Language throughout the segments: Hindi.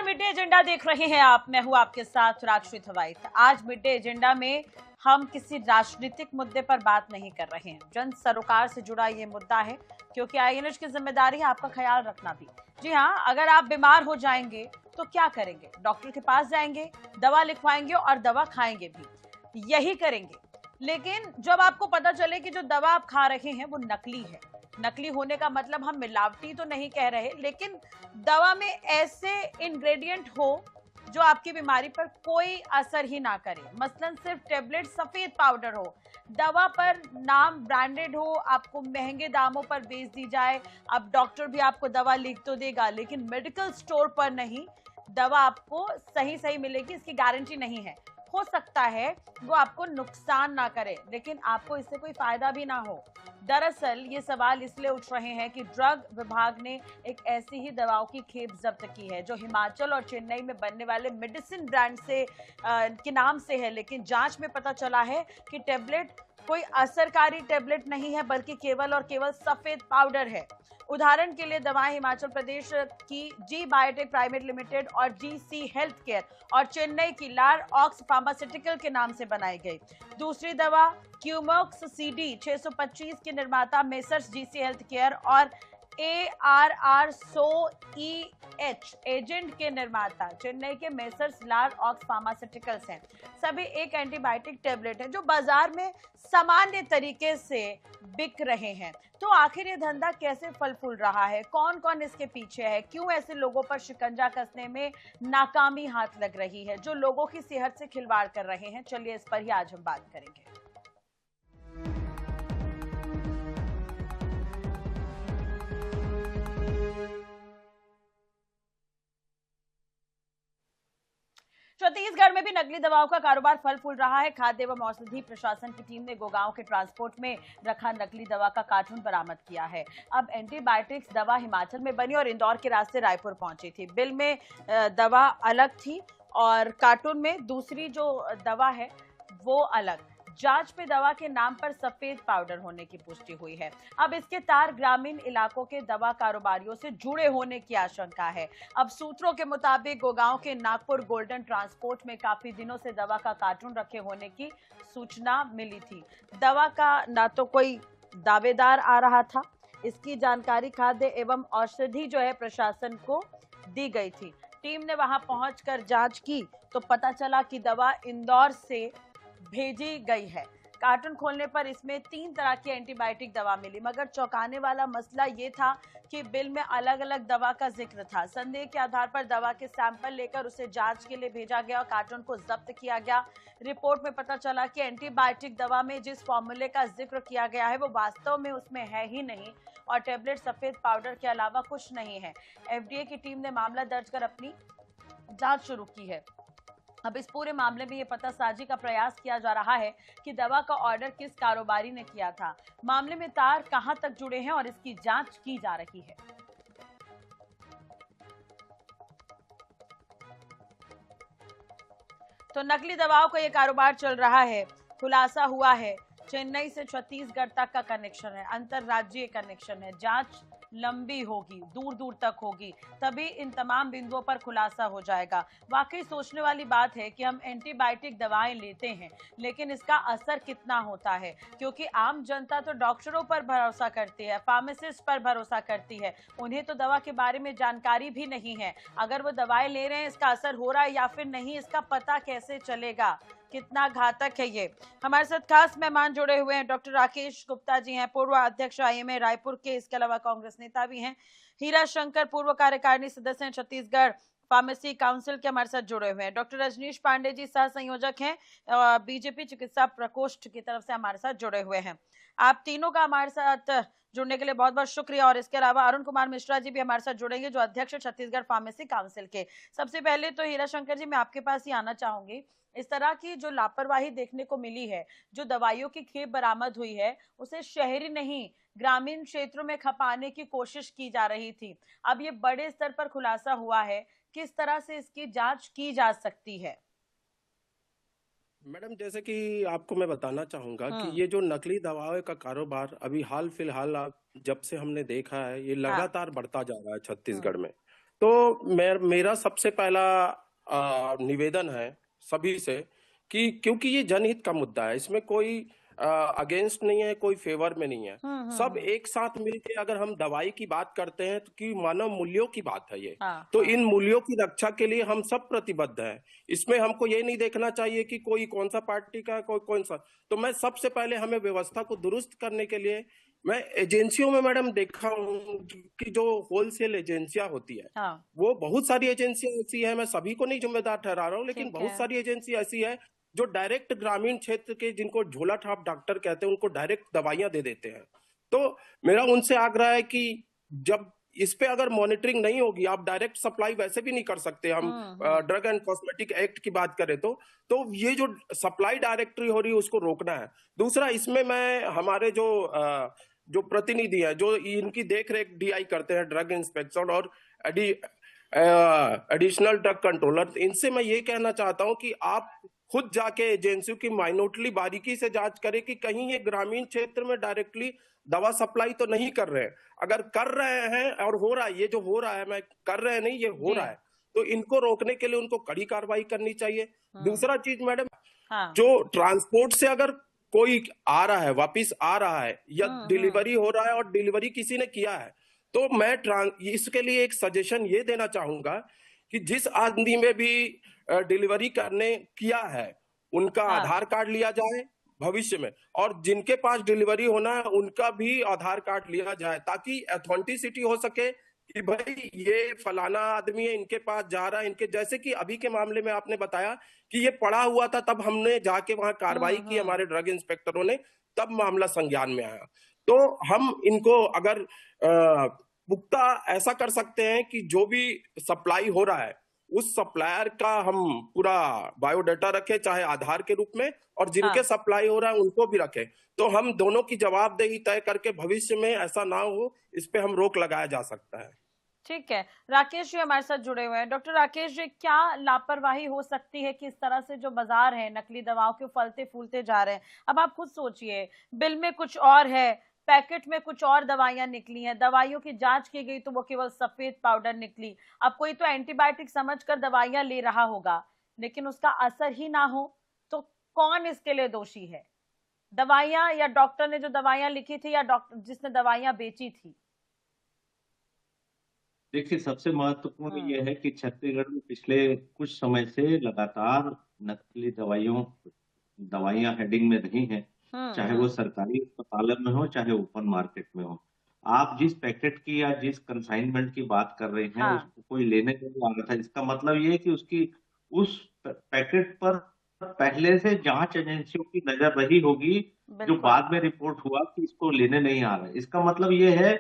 मिड डे एजेंडा देख रहे हैं आप। मैं हूं आपके साथ राजश्री थवाइत। आज मिड डे एजेंडा में हम किसी राजनीतिक मुद्दे पर बात नहीं कर रहे हैं। जन सरोकार से जुड़ा ये मुद्दा है, क्योंकि आईएनएच की जिम्मेदारी है आपका ख्याल रखना भी। जी हाँ, अगर आप बीमार हो जाएंगे तो क्या करेंगे? डॉक्टर के पास जाएंगे, दवा लिखवाएंगे और दवा खाएंगे भी, यही करेंगे। लेकिन जब आपको पता चले कि जो दवा आप खा रहे हैं वो नकली है, नकली होने का मतलब हम मिलावटी तो नहीं कह रहे, लेकिन दवा में ऐसे इंग्रेडिएंट हो जो आपकी बीमारी पर कोई असर ही ना करे। मसलन सिर्फ टेबलेट सफेद पाउडर हो, दवा पर नाम ब्रांडेड हो, आपको महंगे दामों पर बेच दी जाए। अब डॉक्टर भी आपको दवा लिख तो देगा, लेकिन मेडिकल स्टोर पर नहीं, दवा आपको सही मिलेगी, इसकी गारंटी नहीं है। हो सकता है वो आपको नुकसान ना करे, लेकिन आपको इससे कोई फायदा भी ना हो। दरअसल ये सवाल इसलिए उठ रहे हैं कि ड्रग विभाग ने एक ऐसी ही दवाओं की खेप जब्त की है जो हिमाचल और चेन्नई में बनने वाले मेडिसिन ब्रांड से के नाम से है, लेकिन जांच में पता चला है कि टेबलेट कोई असरकारी टेबलेट नहीं है, बल्कि केवल और केवल सफेद पाउडर है। उदाहरण के लिए दवाएं हिमाचल प्रदेश की जी बायोटेक प्राइवेट लिमिटेड और जीसी हेल्थ केयर और चेन्नई की लार ऑक्स फार्मास्यूटिकल के नाम से बनाई गई। दूसरी दवा क्यूमोक्स सीडी 625 के निर्माता मेसर्स जीसी हेल्थ केयर और ARR100EH एजेंट के निर्माता चेन्नई के मेसर्स लार ऑक्स फार्मास्यूटिकल्स हैं। सभी एक एंटीबायोटिक टेबलेट है जो बाजार में सामान्य तरीके से बिक रहे हैं। तो आखिर ये धंधा कैसे फल फूल रहा है, कौन कौन इसके पीछे है, क्यों ऐसे लोगों पर शिकंजा कसने में नाकामी हाथ लग रही है, जो लोगों की सेहत से खिलवाड़ कर रहे हैं? चलिए इस पर ही आज हम बात करेंगे। छत्तीसगढ़ में भी नकली दवाओं का कारोबार फल फूल रहा है। खाद्य एवं औषधि प्रशासन की टीम ने गोगांव के ट्रांसपोर्ट में रखा नकली दवा का कार्टून बरामद किया है। अब एंटीबायोटिक्स दवा हिमाचल में बनी और इंदौर के रास्ते रायपुर पहुंची थी। बिल में दवा अलग थी और कार्टून में दूसरी जो दवा है वो अलग। जांच में दवा के नाम पर सफेद पाउडर होने की पुष्टि हुई है। अब इसके तार ग्रामीण इलाकों के दवा कारोबारियों से जुड़े होने की आशंका है। अब सूत्रों के मुताबिक गोगांव के नागपुर गोल्डन ट्रांसपोर्ट में काफी दिनों से दवा का कार्टून रखे होने की सूचना मिली थी। दवा का ना तो कोई दावेदार आ रहा था, इसकी जानकारी खाद्य एवं औषधि जो है प्रशासन को दी गई थी। टीम ने वहां पहुंचकर जांच की तो पता चला कि दवा इंदौर से भेजी गई है। कार्टून खोलने पर इसमें 3 तरह की एंटीबायोटिक दवा मिली, मगर चौंकाने वाला मसला ये था कि बिल में अलग अलग दवा का जिक्र था। संदेह के आधार पर दवा के सैंपल लेकर उसे जांच के लिए भेजा गया और कार्टून को जब्त किया गया। रिपोर्ट में पता चला कि एंटीबायोटिक दवा में जिस फॉर्मूले का जिक्र किया गया है वो वास्तव में उसमें है ही नहीं और टेबलेट सफेद पाउडर के अलावा कुछ नहीं है। एफडीए की टीम ने मामला दर्ज कर अपनी जांच शुरू की है। अब इस पूरे मामले में ये पतासाजी का प्रयास किया जा रहा है कि दवा का ऑर्डर किस कारोबारी ने किया था, मामले में तार कहां तक जुड़े हैं और इसकी जांच की जा रही है। तो नकली दवाओं का ये कारोबार चल रहा है। खुलासा हुआ है चेन्नई से छत्तीसगढ़ तक का कनेक्शन है, अंतरराज्यीय कनेक्शन है। जांच लंबी होगी, दूर दूर तक होगी, तभी इन तमाम बिंदुओं पर खुलासा हो जाएगा। वाकई सोचने वाली बात है कि हम एंटीबायोटिक दवाएं लेते हैं, लेकिन इसका असर कितना होता है, क्योंकि आम जनता तो डॉक्टरों पर भरोसा करती है, फार्मासिस्ट पर भरोसा करती है, उन्हें तो दवा के बारे में जानकारी भी नहीं है। अगर वो दवाएं ले रहे हैं, इसका असर हो रहा है या फिर नहीं, इसका पता कैसे चलेगा? कितना घातक है ये? हमारे साथ खास मेहमान जुड़े हुए हैं। डॉक्टर राकेश गुप्ता जी हैं, पूर्व अध्यक्ष आईएमए रायपुर के, इसके अलावा कांग्रेस नेता भी हैं। हीरा शंकर पूर्व कार्यकारिणी सदस्य हैं, छत्तीसगढ़ फार्मेसी काउंसिल के, हमारे साथ जुड़े हुए हैं। डॉक्टर रजनीश पांडे जी सह संयोजक हैं, बीजेपी चिकित्सा प्रकोष्ठ की तरफ से हमारे साथ जुड़े हुए हैं। आप तीनों का हमारे साथ जुड़ने के लिए बहुत बहुत शुक्रिया। और इसके अलावा अरुण कुमार मिश्रा जी भी हमारे साथ जुड़ेंगे, जो अध्यक्ष छत्तीसगढ़ फार्मेसी काउंसिल के। सबसे पहले तो हीरा शंकर जी, मैं आपके पास ही आना चाहूंगी। इस तरह की जो लापरवाही देखने को मिली है, जो दवाइयों की खेप बरामद हुई है, उसे शहरी नहीं ग्रामीण क्षेत्रों में खपाने की कोशिश की जा रही थी। अब ये बड़े स्तर पर खुलासा हुआ है, किस तरह से इसकी जांच की जा सकती है? मैडम, जैसे कि आपको मैं बताना चाहूंगा कि ये जो नकली दवाओं का कारोबार अभी हाल फिलहाल जब से हमने देखा है, ये हाँ। लगातार बढ़ता जा रहा है छत्तीसगढ़ में। तो मेरा सबसे पहला निवेदन है सभी से कि क्योंकि ये जनहित का मुद्दा है, इसमें कोई अगेंस्ट नहीं है, कोई फेवर में नहीं है। सब हम्म। एक साथ मिलके अगर हम दवाई की बात करते हैं तो कि मानव मूल्यों की बात है ये। हाँ तो हाँ। इन मूल्यों की रक्षा के लिए हम सब प्रतिबद्ध हैं। इसमें हमको ये नहीं देखना चाहिए कि कोई कौन सा पार्टी का है, कोई कौन सा। तो मैं सबसे पहले हमें व्यवस्था को दुरुस्त करने के लिए, मैं एजेंसियों में मैडम देखा हूँ कि जो होलसेल एजेंसियां होती है, हाँ वो बहुत सारी एजेंसियां ऐसी है, मैं सभी को नहीं जिम्मेदार ठहरा रहा हूँ, लेकिन ठीक है। बहुत सारी एजेंसी ऐसी है जो डायरेक्ट ग्रामीण क्षेत्र के, जिनको झोला छाप डॉक्टर कहते हैं, उनको डायरेक्ट दवाइयां दे देते हैं। तो मेरा उनसे आग्रह है कि जब इस पे अगर मॉनिटरिंग नहीं होगी, आप डायरेक्ट सप्लाई वैसे भी नहीं कर सकते, हम हम्म। ड्रग एंड कॉस्मेटिक एक्ट की बात करें तो ये जो सप्लाई डायरेक्टरी हो रही है उसको रोकना है। दूसरा, इसमें मैं हमारे जो प्रतिनिधि है, जो इनकी देख रेख डीआई करते हैं, ड्रग इंस्पेक्शन और एडिशनल ड्रग कंट्रोलर, इनसे मैं ये कहना चाहता हूं कि आप खुद जाके एजेंसियों की माइन्यूटली बारीकी से जांच करें कि कहीं ये ग्रामीण क्षेत्र में डायरेक्टली दवा सप्लाई तो नहीं कर रहे हैं। अगर कर रहे हैं और हो रहा है, ये जो हो रहा है, मैं कर रहे हैं नहीं, ये हो जी। रहा है, तो इनको रोकने के लिए उनको कड़ी कार्रवाई करनी चाहिए। हम्म। दूसरा चीज मैडम, हाँ। जो ट्रांसपोर्ट से अगर कोई आ रहा है, वापिस आ रहा है, या हम्म। डिलीवरी हो रहा है और डिलीवरी किसी ने किया है, तो मैं इसके लिए एक सजेशन ये देना चाहूंगा कि जिस आदमी में भी डिलीवरी करने किया है, उनका हाँ। आधार कार्ड लिया जाए भविष्य में, और जिनके पास डिलीवरी होना है उनका भी आधार कार्ड लिया जाए, ताकि ऑथेंटिसिटी हो सके कि भाई ये फलाना आदमी है, इनके पास जा रहा है। इनके जैसे कि अभी के मामले में आपने बताया कि ये पड़ा हुआ था, तब हमने जाके वहां कार्रवाई की, हम्म। हमारे ड्रग इंस्पेक्टरों ने, तब मामला संज्ञान में आया। तो हम इनको अगर पुख्ता ऐसा कर सकते हैं कि जो भी सप्लाई हो रहा है, उस सप्लायर का हम पूरा बायोडाटा रखें, चाहे आधार के रूप में, और जिनके हाँ सप्लाई हो रहा है उनको भी रखें। तो हम दोनों की जवाबदेही तय करके भविष्य में ऐसा ना हो, इस पे हम रोक लगाया जा सकता है। ठीक है। राकेश जी हमारे साथ जुड़े हुए हैं। डॉक्टर राकेश जी, क्या लापरवाही हो सकती है कि इस तरह से जो बाजार है नकली दवाओं के फलते फूलते जा रहे हैं? अब आप खुद सोचिए, बिल में कुछ और है, पैकेट में कुछ और दवाइयां निकली हैं, दवाइयों की जांच की गई तो वो केवल सफेद पाउडर निकली। अब कोई तो एंटीबायोटिक समझकर दवाइयां ले रहा होगा, लेकिन उसका असर ही ना हो तो कौन इसके लिए दोषी है? दवाइयां, या डॉक्टर ने जो दवाइयां लिखी थी, या डॉक्टर जिसने दवाइयां बेची थी? देखिए, सबसे महत्वपूर्ण हम्म। ये है कि छत्तीसगढ़ में पिछले कुछ समय से लगातार नकली दवाइयां हेडिंग में रही हैं, चाहे वो हम्म। सरकारी अस्पतालों में हो, चाहे ओपन मार्केट में हो। आप जिस पैकेट की या जिस कंसाइनमेंट की बात कर रहे हैं, हाँ। उसको कोई लेने नहीं आ रहा था, इसका मतलब ये है कि उसकी उस पैकेट पर पहले से जांच एजेंसियों की नजर रही होगी, जो बिल्कुल। बाद में रिपोर्ट हुआ कि इसको लेने नहीं आ रहा है। इसका मतलब ये है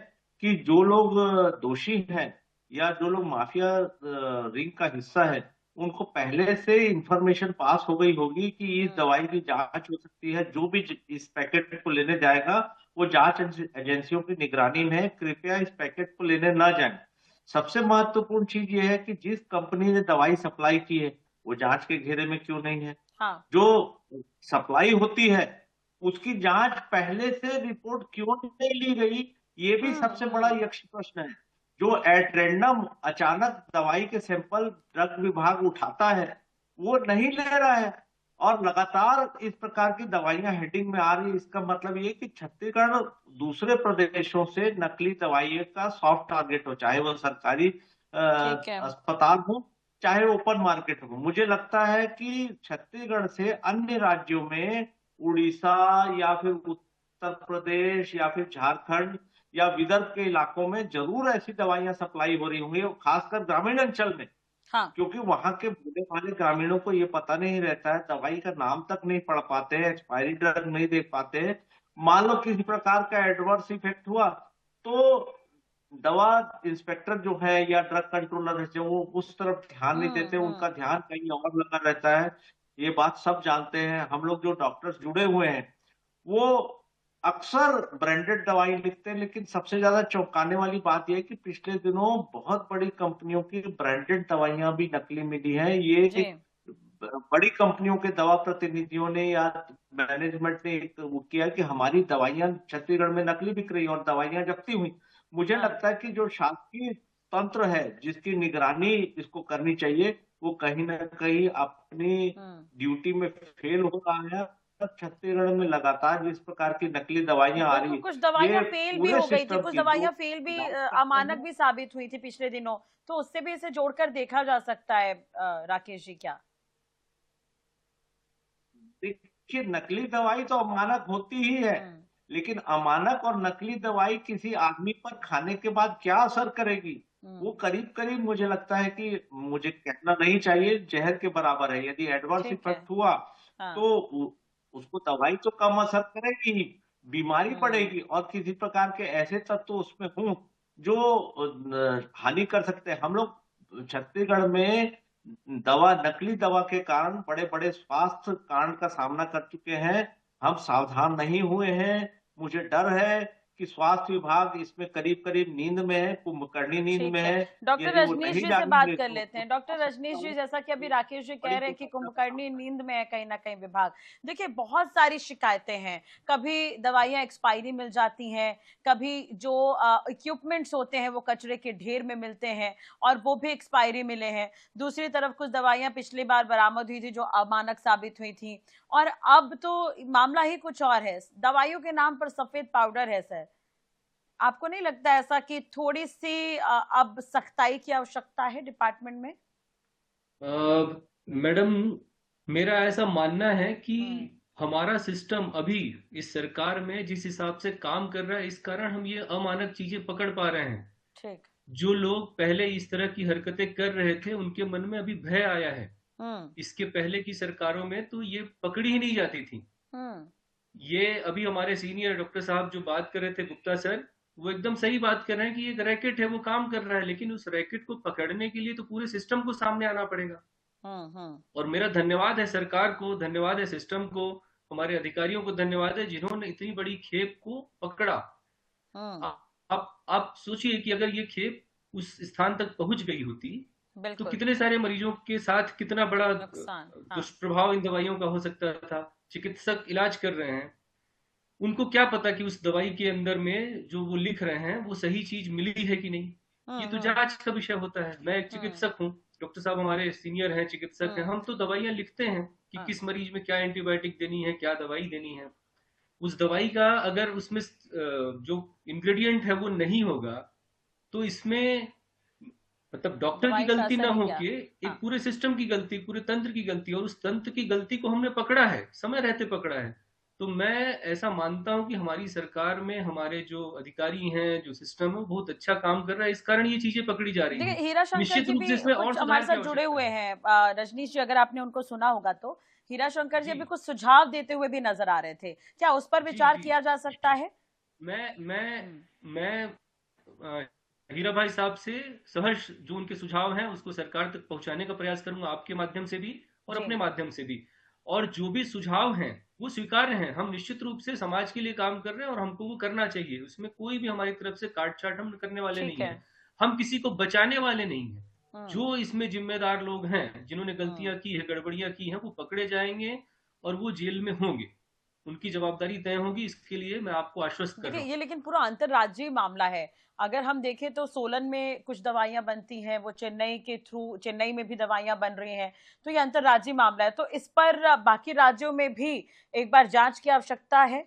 कि जो लोग दोषी हैं या जो लोग माफिया रिंग का हिस्सा है, उनको पहले से इंफॉर्मेशन पास हो गई होगी कि इस दवाई की जांच हो सकती है। जो भी इस पैकेट को लेने जाएगा, वो जांच एजेंसियों की निगरानी में है, कृपया इस पैकेट को लेने ना जाएं। सबसे महत्वपूर्ण चीज ये है कि जिस कंपनी ने दवाई सप्लाई की है, वो जांच के घेरे में क्यों नहीं है? हाँ। जो सप्लाई होती है, उसकी जांच पहले से रिपोर्ट क्यों नहीं ली गई? ये भी सबसे बड़ा यक्ष प्रश्न है। जो एट रैंडम अचानक दवाई के सैंपल ड्रग विभाग उठाता है, वो नहीं ले रहा है, और लगातार इस प्रकार की दवाइयां हेडिंग में आ रही है। इसका मतलब ये कि छत्तीसगढ़ दूसरे प्रदेशों से नकली दवाइयों का सॉफ्ट टारगेट हो, चाहे वो सरकारी ठीक है। अस्पताल हो, चाहे ओपन मार्केट हो। मुझे लगता है कि छत्तीसगढ़ से अन्य राज्यों में, उड़ीसा या फिर उत्तर प्रदेश या फिर झारखंड या विदर्भ के इलाकों में जरूर ऐसी दवाइयां सप्लाई हो रही होंगी, और खासकर ग्रामीण अंचल में, हाँ। क्योंकि वहां के भोले भाले ग्रामीणों को ये पता नहीं रहता है, दवाई का नाम तक नहीं पढ़ पाते हैं, एक्सपायरी ड्रग नहीं देख पाते हैं। मान लो किसी प्रकार का एडवर्स इफेक्ट हुआ, तो दवा इंस्पेक्टर जो है या ड्रग कंट्रोलर है, जो वो उस तरफ ध्यान नहीं देते, उनका ध्यान कहीं और लगा रहता है। ये बात सब जानते हैं। हम लोग जो डॉक्टर्स जुड़े हुए हैं, वो अक्सर ब्रांडेड दवाई लिखते हैं, लेकिन सबसे ज्यादा चौंकाने वाली बात यह है कि पिछले दिनों बहुत बड़ी कंपनियों की ब्रांडेड दवाइयां भी नकली मिली हैं। जी। ये बड़ी कंपनियों के दवा प्रतिनिधियों ने या मैनेजमेंट ने एक वो किया कि हमारी दवाइयां छत्तीसगढ़ में नकली बिक रही और दवाइयां जब्ती हुई। मुझे हाँ। लगता है कि जो शासकीय तंत्र है जिसकी निगरानी इसको करनी चाहिए, वो कहीं ना कहीं अपनी ड्यूटी में फेल हो रहा है। छत्तीसगढ़ में लगातार जिस प्रकार की नकली दवाइयां आ रही, कुछ दवाइयां ये फेल भी पूरे हो गई थी, सिस्टम कुछ की जो दवाइयां फेल भी जांच करते अमानक हैं। भी साबित हुई थी पिछले दिनों, तो उससे भी इसे जोड़कर देखा जा सकता है राकेश जी क्या? देखिए, नकली दवाई तो अमानक होती ही है, लेकिन अमानक और नकली दवाई किसी आदमी पर खाने के बाद क्या असर करेगी, वो करीब करीब मुझे लगता है कि, मुझे कहना नहीं चाहिए, जहर के बराबर है। यदि एडवर्स ठीक है। इफेक्ट हुआ हाँ। तो उसको दवाई तो कम असर करेगी ही, बीमारी बढ़ेगी, और किसी प्रकार के ऐसे तत्व उसमें हों जो हानि कर सकते हैं। हम लोग छत्तीसगढ़ में नकली दवा के कारण बड़े बड़े स्वास्थ्य कांड का सामना कर चुके हैं। हम सावधान नहीं हुए हैं। मुझे डर है कि स्वास्थ्य विभाग इसमें करीब करीब नींद में है, कुंभकर्णी नींद में ठीक है, है। डॉक्टर यदि वो रजनीश नहीं जी से बात जागेंगे कर तो लेते हैं। डॉक्टर रजनीश जी, जैसा कि अभी राकेश जी कह बड़ी रहे हैं कि दुखद कुंभकर्णी नींद में है कहीं ना कहीं विभाग। देखिए, बहुत सारी शिकायतें हैं, कभी दवाइयां एक्सपायरी मिल जाती हैं, कभी जो इक्विपमेंट्स होते हैं वो कचरे के ढेर में मिलते हैं और वो भी एक्सपायरी मिले हैं। दूसरी तरफ कुछ दवाइयां पिछली बार बरामद हुई थी जो अमानक साबित हुई थी, और अब तो मामला ही कुछ और है। दवाइयों के नाम पर सफेद पाउडर है सर। आपको नहीं लगता ऐसा कि थोड़ी सी अब सख्ताई की आवश्यकता है डिपार्टमेंट में? मैडम, मेरा ऐसा मानना है कि हमारा सिस्टम अभी इस सरकार में जिस हिसाब से काम कर रहा है, इस कारण हम ये अमानक चीजें पकड़ पा रहे हैं। ठीक। जो लोग पहले इस तरह की हरकतें कर रहे थे उनके मन में अभी भय आया है। इसके पहले की सरकारों में तो ये पकड़ी ही नहीं जाती थी। ये अभी हमारे सीनियर डॉक्टर साहब जो बात कर रहे थे, गुप्ता सर, वो एकदम सही बात कर रहे हैं कि एक रैकेट है, वो काम कर रहा है, लेकिन उस रैकेट को पकड़ने के लिए तो पूरे सिस्टम को सामने आना पड़ेगा। और मेरा धन्यवाद है सरकार को, धन्यवाद है सिस्टम को, हमारे अधिकारियों को धन्यवाद है जिन्होंने इतनी बड़ी खेप को पकड़ा। आप सोचिए कि अगर ये खेप उस स्थान तक पहुंच गई होती तो कितने सारे मरीजों के साथ कितना बड़ा दुष्प्रभाव इन दवाइयों का हो सकता था। चिकित्सक इलाज कर रहे हैं, उनको क्या पता कि उस दवाई के अंदर में जो वो लिख रहे हैं वो सही चीज मिली है कि नहीं। ये तो जांच का विषय होता है। मैं एक चिकित्सक हूँ, डॉक्टर साहब हमारे सीनियर हैं, चिकित्सक हैं, हम तो दवाइयां लिखते हैं कि किस मरीज में क्या एंटीबायोटिक देनी है, क्या दवाई देनी है। उस दवाई का अगर उसमें जो इंग्रेडिएंट है वो नहीं होगा तो इसमें मतलब डॉक्टर की गलती ना हो के एक पूरे सिस्टम की गलती, पूरे तंत्र की गलती, और उस तंत्र की गलती को हमने पकड़ा है, समय रहते पकड़ा है। तो मैं ऐसा मानता हूं कि हमारी सरकार में हमारे जो अधिकारी हैं, जो सिस्टम है, बहुत अच्छा काम कर रहा है, इस कारण ये चीजें पकड़ी जा रही हैं। हीरा शंकर जी भी कुछ हमारे साथ जुड़े हुए हैं। रजनीश जी, अगर आपने उनको सुना होगा तो हीरा शंकर जी अभी कुछ सुझाव देते हुए भी नजर आ रहे थे, क्या उस पर विचार किया जा सकता है? मैं हीरा भाई साहब से सहर्ष जो उनके सुझाव हैं उसको सरकार तक पहुंचाने का प्रयास करूंगा, आपके माध्यम से भी और अपने माध्यम से भी। और जो भी सुझाव हैं वो स्वीकार्य हैं। हम निश्चित रूप से समाज के लिए काम कर रहे हैं और हमको वो करना चाहिए। उसमें कोई भी हमारी तरफ से काट छाट हम करने वाले नहीं है। हम किसी को बचाने वाले नहीं है। जो इसमें जिम्मेदार लोग हैं, जिन्होंने गलतियां की है, गड़बड़ियां की हैं, वो पकड़े जाएंगे और वो जेल में होंगे, उनकी जवाबदारी तय होगी। इसके लिए मैं आपको आश्वस्त कर रहा हूं। ये लेकिन पूरा अंतरराज्यीय मामला है। अगर हम देखें तो सोलन में कुछ दवाइयां बनती हैं, वो चेन्नई के थ्रू, चेन्नई में भी दवाइयां बन रही हैं, तो ये अंतरराज्यीय मामला है। तो इस पर बाकी राज्यों में भी एक बार जांच की आवश्यकता है,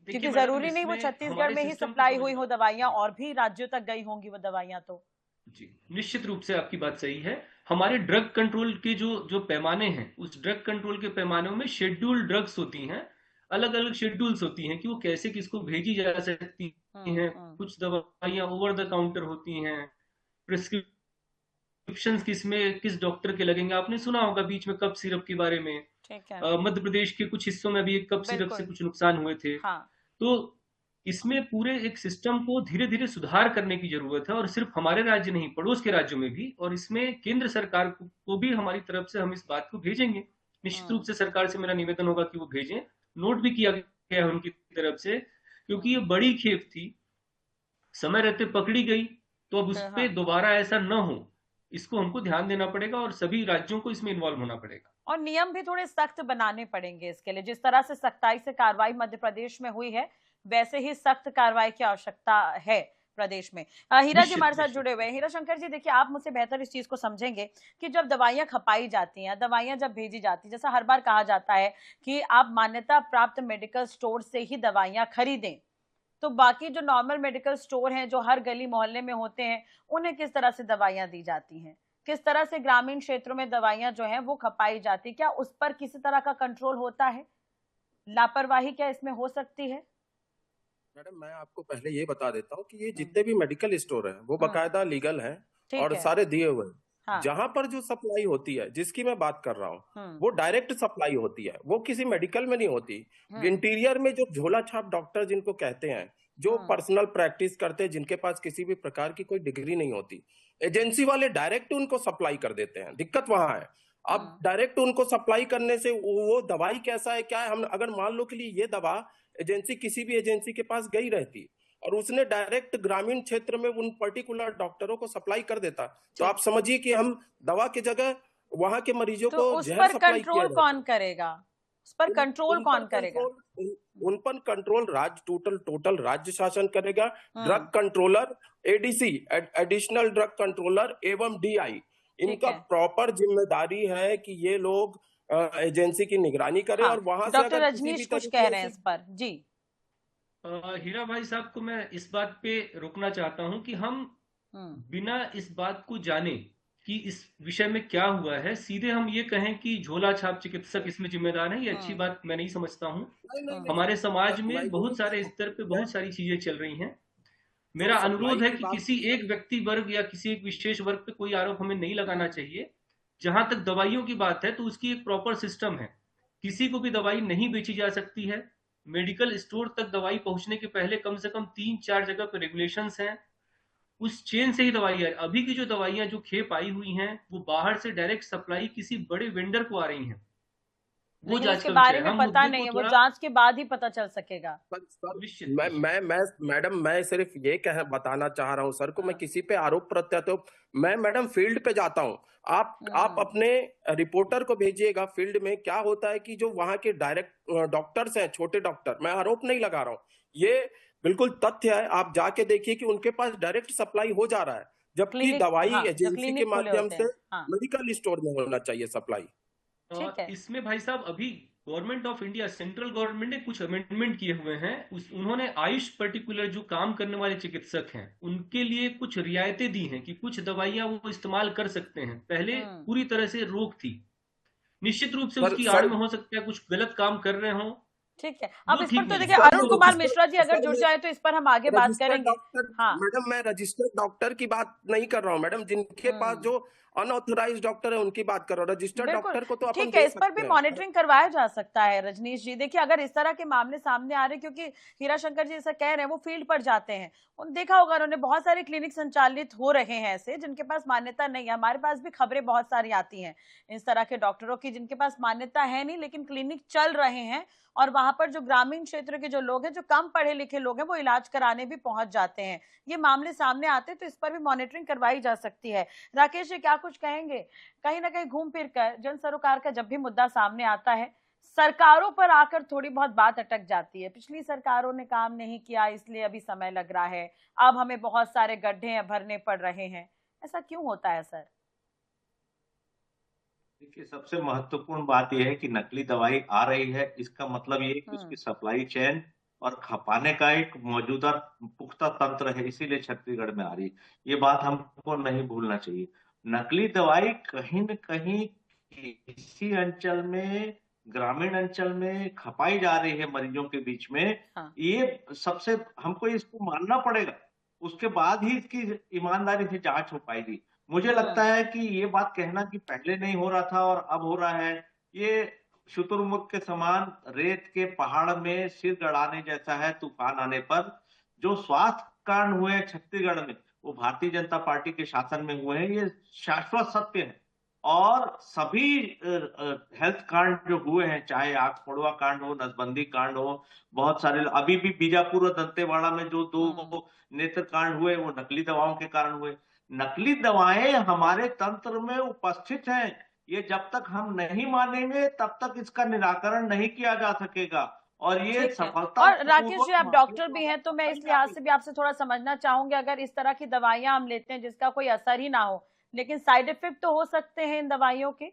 क्योंकि जरूरी नहीं वो छत्तीसगढ़ में ही सप्लाई हुई हो दवाइयां, और भी राज्यों तक गई होंगी वो दवाइयां। तो जी, निश्चित रूप से आपकी बात सही है। हमारे ड्रग कंट्रोल के जो पैमाने हैं, उस ड्रग कंट्रोल के पैमानों में शेड्यूल्ड ड्रग्स होती हैं, अलग अलग शेड्यूल्स होती हैं कि वो कैसे किसको भेजी जा सकती हैं। कुछ दवाइयां ओवर द काउंटर होती हैं, प्रिस्क्रिप्शंस किसमें किस डॉक्टर के लगेंगे। आपने सुना होगा बीच में कफ सिरप के बारे में, मध्य प्रदेश के कुछ हिस्सों में भी कफ सिरप से कुछ नुकसान हुए थे। तो इसमें पूरे एक सिस्टम को धीरे धीरे सुधार करने की जरूरत है, और सिर्फ हमारे राज्य नहीं, पड़ोस के राज्यों में भी। और इसमें केंद्र सरकार को भी हमारी तरफ से हम इस बात को भेजेंगे। निश्चित रूप से सरकार से मेरा निवेदन होगा कि वो भेजें। नोट भी किया गया है उनकी तरफ से, क्योंकि ये बड़ी खेप थी, समय रहते पकड़ी गई, तो अब उस पर दोबारा ऐसा न हो, इसको हमको ध्यान देना पड़ेगा और सभी राज्यों को इसमें इन्वॉल्व होना पड़ेगा। और नियम भी थोड़े सख्त बनाने पड़ेंगे इसके लिए। जिस तरह से सख्ताई से कार्रवाई मध्य प्रदेश में हुई है, वैसे ही सख्त कार्रवाई की आवश्यकता है प्रदेश में। हीरा जी हमारे साथ जुड़े हुए हैं। हीरा शंकर जी, देखिए आप मुझसे बेहतर इस चीज को समझेंगे कि जब दवाइयां खपाई जाती हैं, दवाइयां जब भेजी जाती हैं, जैसा हर बार कहा जाता है कि आप मान्यता प्राप्त मेडिकल स्टोर से ही दवाइयां खरीदें, तो बाकी जो नॉर्मल मेडिकल स्टोर हैं जो हर गली मोहल्ले में होते हैं, उन्हें किस तरह से दवाइयां दी जाती हैं, किस तरह से ग्रामीण क्षेत्रों में दवाइयां जो हैं वो खपाई जाती, क्या उस पर किसी तरह का कंट्रोल होता है? लापरवाही क्या इसमें हो सकती है? मैडम, मैं आपको पहले ये बता देता हूँ कि ये जितने भी मेडिकल स्टोर हैं वो बाकायदा लीगल हैं और ठीक है। सारे दिए हुए हैं। हाँ। जहां पर जो सप्लाई होती है, जिसकी मैं बात कर रहा हूँ, वो डायरेक्ट सप्लाई होती है, वो किसी मेडिकल में नहीं होती। इंटीरियर में जो झोला छाप डॉक्टर जिनको कहते हैं, जो पर्सनल प्रैक्टिस करते हैं, जिनके पास किसी भी प्रकार की कोई डिग्री नहीं होती, एजेंसी वाले डायरेक्ट उनको सप्लाई कर देते हैं। दिक्कत वहां है। अब डायरेक्ट उनको सप्लाई करने से वो दवाई कैसा है क्या है, हम अगर मान लो के लिए ये दवा एजेंसी किसी भी एजेंसी के पास गई रहती और उसने डायरेक्ट ग्रामीण क्षेत्र में उन पर्टिकुलर डॉक्टरों को सप्लाई कर देता, तो आप समझिए कि हम दवा की जगह वहां के मरीजों को जहर सप्लाई किया कंट्रोल कौन करेगा? उस पर कंट्रोल कौन करेगा? उन पर कंट्रोल टोटल राज्य शासन करेगा। Drug controller, ADC, additional drug controller एवं डीआई, इनका प्रॉपर जिम्मेदारी है कि ये लोग एजेंसी की निगरानी करें। और वहां से डॉक्टर रजनीश कुछ कह रहे हैं इस पर जी। हीरा भाई साहब को मैं इस बात पे रोकना चाहता हूं कि हम बिना इस बात को जाने कि इस विषय में क्या हुआ है, सीधे हम ये कहें कि झोला छाप चिकित्सक इसमें जिम्मेदार है, ये अच्छी बात मैं नहीं समझता हूं। हमारे समाज में बहुत सारे स्तर पे बहुत सारी चीजें चल रही हैं। मेरा अनुरोध है कि किसी एक व्यक्ति वर्ग या किसी एक विशेष वर्ग पे कोई आरोप हमें नहीं लगाना चाहिए। जहां तक दवाइयों की बात है तो उसकी एक प्रॉपर सिस्टम है, किसी को भी दवाई नहीं बेची जा सकती है। मेडिकल स्टोर तक दवाई पहुंचने के पहले कम से कम 3-4 जगह पर रेगुलेशंस हैं, उस चेन से ही दवाई है। अभी की जो दवाइयां जो खेप आई हुई हैं वो बाहर से डायरेक्ट सप्लाई किसी बड़े वेंडर को आ रही हैं, वो जांच के बारे में पता नहीं है, वो जांच के बाद ही पता चल सकेगा। मैडम, मैं सिर्फ ये बताना चाह रहा हूँ सर को, मैं किसी पे आरोप प्रत्यारोप, मैं मैडम फील्ड पे जाता हूँ। आप अपने रिपोर्टर को भेजिएगा फील्ड में। क्या होता है कि जो वहां के डायरेक्ट डॉक्टर्स हैं, छोटे डॉक्टर, मैं आरोप नहीं लगा रहा हूँ, ये बिल्कुल तथ्य है। आप जाके देखिए कि उनके पास डायरेक्ट सप्लाई हो जा रहा है, जबकि दवाई एजेंसी के माध्यम से मेडिकल स्टोर में होना चाहिए सप्लाई। इसमें भाई साहब अभी government of India, central government ने कुछ अमेंडमेंट किए हुए हैं। उन्होंने आयुष पर्टिकुलर जो काम करने वाले चिकित्सक हैं उनके लिए कुछ रियायतें दी हैं कि कुछ दवाइयां वो इस्तेमाल कर सकते हैं। पहले पूरी तरह से रोक थी। निश्चित रूप से उसकी आड़ में हो सकता है कुछ गलत काम कर रहे हों। ठीक है, अब इस पर तो देखिए अरुण कुमार मिश्रा जी अगर जुड़ जाए तो इस पर हम आगे बात करेंगे। मैडम, मैं रजिस्टर्ड डॉक्टर की बात नहीं कर रहा हूँ मैडम, जिनके पास जो अनऑथराइज्ड डॉक्टर है उनकी बात कर रहा हूँ। रजिस्टर्ड डॉक्टर को तो अपन ठीक है, इस पर भी मॉनिटरिंग करवाया जा सकता है। रजनीश जी देखिए, अगर इस तरह के मामले सामने आ रहे, क्योंकि हीरा शंकर जी ऐसा कह रहे हैं, वो फील्ड पर जाते हैं, उन देखा होगा उन्होंने बहुत सारे क्लिनिक संचालित हो रहे हैं ऐसे जिनके पास मान्यता नहीं है। हमारे पास भी खबरें बहुत सारी आती हैं इस तरह के डॉक्टरों की जिनके पास मान्यता है नहीं लेकिन क्लिनिक चल रहे हैं, और वहां पर जो ग्रामीण क्षेत्र के जो लोग हैं, जो कम पढ़े लिखे लोग हैं, वो इलाज कराने भी पहुंच जाते हैं। ये मामले सामने आते हैं तो इस पर भी मॉनिटरिंग करवाई जा सकती है। राकेश जी क्या कुछ कहेंगे? कहीं ना कहीं घूम फिर कर जन सरोकार का जब भी मुद्दा सामने आता है, सरकारों पर आकर थोड़ी बहुत बात अटक जाती है। पिछली सरकारों ने काम नहीं किया इसलिए अभी समय लग रहा है, अब हमें बहुत सारे गड्ढे भरने पड़ रहे हैं, ऐसा क्यों होता है सर? देखिए, सबसे महत्वपूर्ण बात यह है कि नकली दवाई आ रही है, इसका मतलब ये है कि उसकी सप्लाई चेन और खपाने का एक मौजूदा पुख्ता तंत्र है, इसीलिए छत्तीसगढ़ में आ रही है। ये बात हमको नहीं भूलना चाहिए। नकली दवाई कहीं न कहीं किसी अंचल में, ग्रामीण अंचल में खपाई जा रही है मरीजों के बीच में। ये सबसे हमको इसको मानना पड़ेगा, उसके बाद ही इसकी ईमानदारी से जांच हो पाएगी। मुझे लगता है कि ये बात कहना कि पहले नहीं हो रहा था और अब हो रहा है, ये शुतुरमुर्ग के समान रेत के पहाड़ में सिर गड़ाने जैसा है। तूफान आने पर जो स्वास्थ्य कांड हुए छत्तीसगढ़ में वो भारतीय जनता पार्टी के शासन में हुए हैं, ये शाश्वत सत्य है। और सभी हेल्थ कांड जो हुए हैं, चाहे आग पड़ुआ कांड हो, नसबंदी कांड हो, बहुत सारे, अभी भी बीजापुर और दंतेवाड़ा में जो 2 नेत्र कांड हुए वो नकली दवाओं के कारण हुए। नकली दवाएं हमारे तंत्र में उपस्थित हैं, ये जब तक हम नहीं मानेंगे तब तक इसका निराकरण नहीं किया जा सकेगा। और ये ठीक है। सफलता और राकेश जी, आप डॉक्टर भी हैं, तो मैं इस लिहाज से भी आपसे थोड़ा समझना चाहूंगी, अगर इस तरह की दवाइयां हम लेते हैं जिसका कोई असर ही ना हो, लेकिन साइड इफेक्ट तो हो सकते हैं इन दवाइयों के।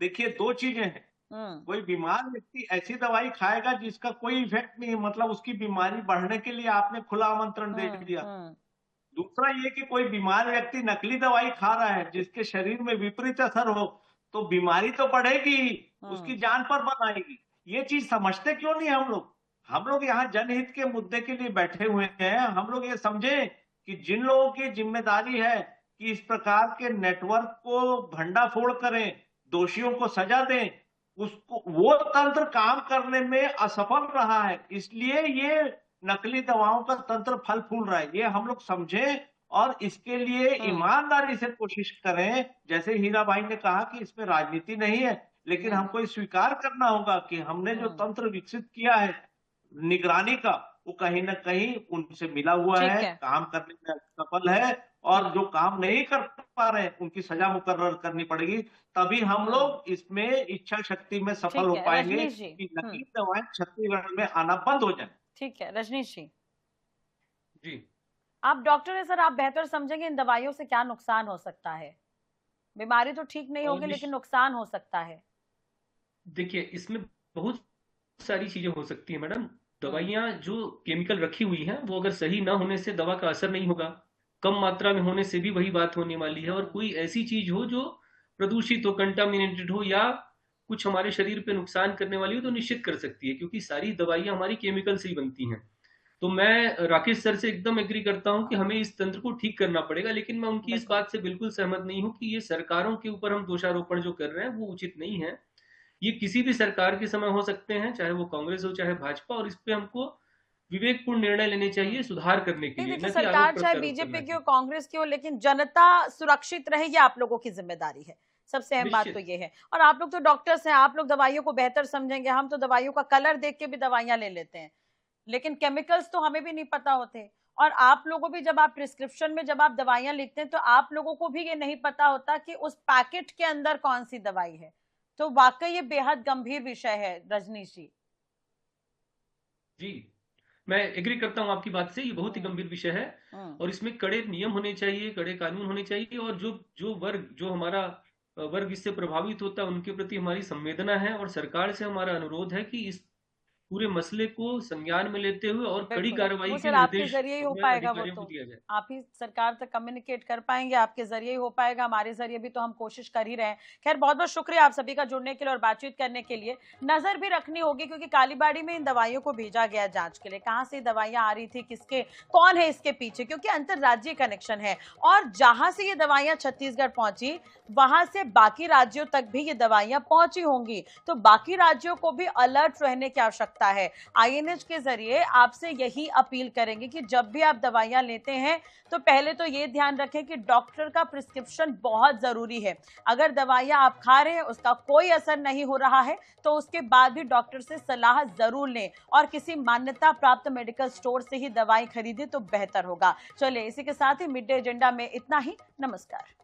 देखिए, दो चीजें हैं। कोई बीमार व्यक्ति ऐसी दवाई खाएगा जिसका कोई इफेक्ट नहीं है, मतलब उसकी बीमारी बढ़ने के लिए आपने खुला आमंत्रण दे दिया। दूसरा ये कि कोई बीमार व्यक्ति नकली दवाई खा रहा है जिसके शरीर में विपरीत असर हो, तो बीमारी तो बढ़ेगी, उसकी जान पर बन आएगी। ये चीज समझते क्यों नहीं हम लोग यहाँ जनहित के मुद्दे के लिए बैठे हुए हैं। हम लोग ये समझे कि जिन लोगों की जिम्मेदारी है कि इस प्रकार के नेटवर्क को भंडाफोड़ करें, दोषियों को सजा दें, उसको वो तंत्र काम करने में असफल रहा है, इसलिए ये नकली दवाओं का तंत्र फल फूल रहा है। ये हम लोग समझे और इसके लिए ईमानदारी से कोशिश करें। जैसे हीराबाई ने कहा कि इसमें राजनीति नहीं है, लेकिन हमको ये स्वीकार करना होगा कि हमने जो तंत्र विकसित किया है निगरानी का, वो कहीं ना कहीं उनसे मिला हुआ है, काम करने में सफल है, और जो काम नहीं कर पा रहे हैं उनकी सजा मुकर्रर करनी पड़ेगी, तभी हम लोग इसमें इच्छा शक्ति में सफल हो पाएंगे कि नकली दवाएं छत्तीसगढ़ में आना बंद हो जाए। ठीक है रजनीश जी। जी, आप डॉक्टर है सर, आप बेहतर समझेंगे इन दवाइयों से क्या नुकसान हो सकता है। बीमारी तो ठीक नहीं होगी लेकिन नुकसान हो सकता है। देखिए, इसमें बहुत सारी चीजें हो सकती है मैडम। दवाइयां जो केमिकल रखी हुई हैं वो अगर सही ना होने से दवा का असर नहीं होगा, कम मात्रा में होने से भी वही बात होने वाली है। और कोई ऐसी चीज हो जो प्रदूषित हो, कंटामिनेटेड हो, या कुछ हमारे शरीर पे नुकसान करने वाली हो, तो निश्चित कर सकती है, क्योंकि सारी दवाइयां हमारी केमिकल से ही बनती हैं। तो मैं राकेश सर से एकदम एग्री करता हूं कि हमें इस तंत्र को ठीक करना पड़ेगा, लेकिन मैं उनकी इस बात से बिल्कुल सहमत नहीं हूं कि ये सरकारों के ऊपर हम दोषारोपण जो कर रहे हैं वो उचित नहीं है। ये किसी भी सरकार के समय हो सकते हैं, चाहे वो कांग्रेस हो चाहे भाजपा, और इस पे हमको विवेकपूर्ण निर्णय लेने चाहिए सुधार करने के लिए। सरकार चाहे बीजेपी की हो कांग्रेस की हो, लेकिन जनता सुरक्षित रहे ये आप लोगों की जिम्मेदारी है। सबसे अहम बात तो ये है। और आप लोग तो डॉक्टर्स हैं, आप लोग दवाइयों को बेहतर समझेंगे। हम तो दवाइयों का कलर देख के भी दवाइयां ले लेते हैं, लेकिन केमिकल्स तो हमें भी नहीं पता होते। और आप लोगों भी जब आप प्रिस्क्रिप्शन में जब आप दवाइयां लिखते हैं तो आप लोगों को भी ये नहीं पता होता कि उस पैकेट के अंदर कौन सी दवाई है। तो वाकई ये बेहद गंभीर विषय है रजनीश जी। जी, मैं एग्री करता हूं आपकी बात से। ये बहुत ही गंभीर विषय है और इसमें कड़े नियम होने चाहिए, कड़े कानून होने चाहिए, और जो हमारा वर्ग इससे प्रभावित होता है उनके प्रति हमारी संवेदना है। और सरकार से हमारा अनुरोध है कि इस पूरे मसले को संज्ञान में लेते हुए और कड़ी कार्रवाई के आपके जरिए ही हो पाएगा। वो तो आप ही सरकार तक कम्युनिकेट कर पाएंगे, आपके जरिए ही हो पाएगा। हमारे जरिए भी तो हम कोशिश कर ही रहे हैं। खैर, बहुत बहुत शुक्रिया आप सभी का जुड़ने के लिए और बातचीत करने के लिए। नजर भी रखनी होगी क्योंकि कालीबाड़ी में इन दवाइयों को भेजा गया जांच के लिए। कहाँ से दवाइयां आ रही थी, किसके, कौन है इसके पीछे, क्योंकि अंतरराज्यीय कनेक्शन है। और जहां से ये दवाइयां छत्तीसगढ़ पहुंची वहां से बाकी राज्यों तक भी ये दवाइयां पहुंची होंगी। तो बाकी राज्यों को भी अलर्ट रहने की आवश्यकता है। आईएनएच के जरिए आपसे यही अपील करेंगे कि जब भी आप दवाइयां लेते हैं तो पहले तो ये ध्यान रखें कि डॉक्टर का प्रिस्क्रिप्शन बहुत जरूरी है। अगर दवाइयां आप खा रहे हैं उसका कोई असर नहीं हो रहा है तो उसके बाद भी डॉक्टर से सलाह जरूर लें और किसी मान्यता प्राप्त मेडिकल स्टोर से ही दवाई खरीदें तो बेहतर होगा। चलिए, इसी के साथ ही मिड डे एजेंडा में इतना ही। नमस्कार।